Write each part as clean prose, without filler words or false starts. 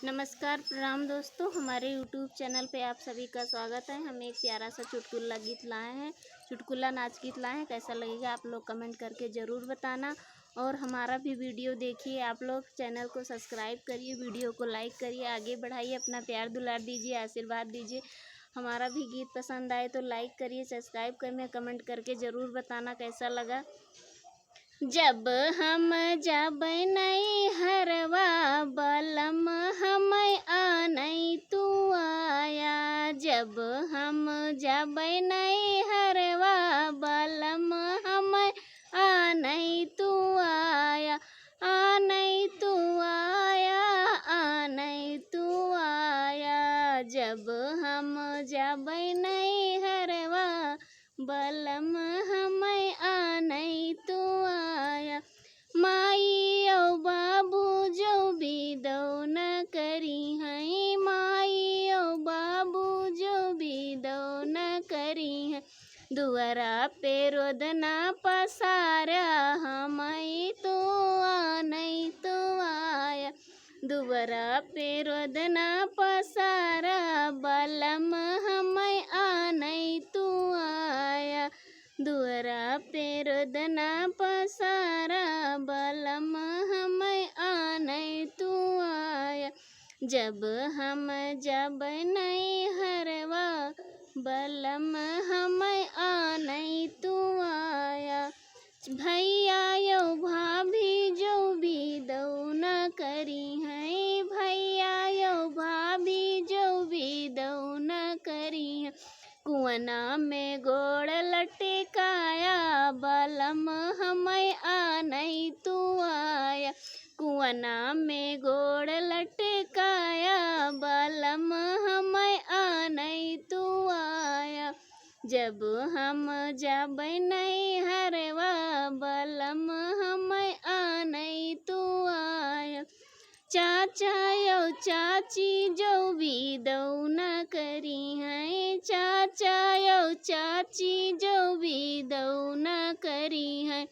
नमस्कार प्रणाम दोस्तों, हमारे यूट्यूब चैनल पे आप सभी का स्वागत है। हम एक प्यारा सा चुटकुला गीत लाए हैं, चुटकुला नाच गीत लाए हैं। कैसा लगेगा आप लोग कमेंट करके ज़रूर बताना। और हमारा भी वीडियो देखिए, आप लोग चैनल को सब्सक्राइब करिए, वीडियो को लाइक करिए, आगे बढ़ाइए, अपना प्यार दुलार दीजिए, आशीर्वाद दीजिए। हमारा भी गीत पसंद आए तो लाइक करिए, सब्सक्राइब करिए, कमेंट करके ज़रूर बताना कैसा लगा। जब हम जाबै नैहरवा बलम हमै आनै तू आया। जब हम जाबै नैहरवा बलम हमै आनै तू आया। आनै तू आया, आनै तू आया। जब हम जाबै नैहरवा बलम हमै आनै तू आया। माई औ बाबू जो बिदौ न करी हैं, माई औ बाबू जो बिदौ न करी हैं। दुअरा पे रोदना पसारा हमै तो आनै तो आया। दुअरा पे रोदना पसारा बलम हमै आनै तू आया। दुअरा पे रोदना पसारा बलम हमै आनै तू आया। जब हम जाबै नैहरवा बलम हमै आनै तू आया। भैया यौ भाभी जो बिदौ न करी हैं, भैया यौ भाभी जो बिदौ न करी हैं। कुआना में गोड़ लटकाया बलम हमै आनै तू आया। कुआना में गोड़ लटकाया बलम हमै आनै तू आया। जब हम जाबै नैहरवा बलम हमै आनै तू आया। चाचा यौ चाची जो बिदौ न करी हैं, चाचा यौ चाची जो बिदौ न करी हैं।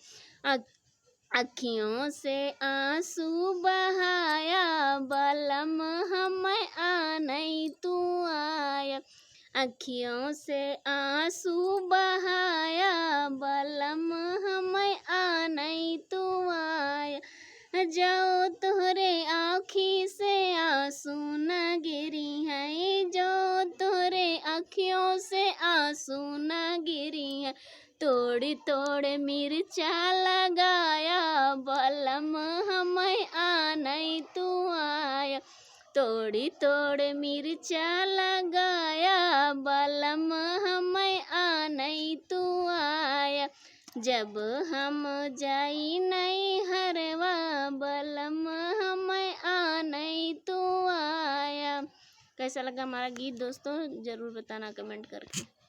अखियों से आंसू बहाया बलम हमै आनै तू आया। अखियों से आंसू बहाया बलम हमै आनै तू आया। जो तोहरे आँखी से आंसू न गिरी हैं, जो तोहरे अखियों से आंसू न गिरी हैं। तोड़ तोड़ मिर्चा लगाया बलम हमै आनै तू आया। तोड़ तोड़ मिर्चा लगाया बलम हमै आनै तू आया। जब हम जाई नैहरवा बलम हमै आनै तू आया। कैसा लगा हमारा गीत दोस्तों, ज़रूर बताना कमेंट करके।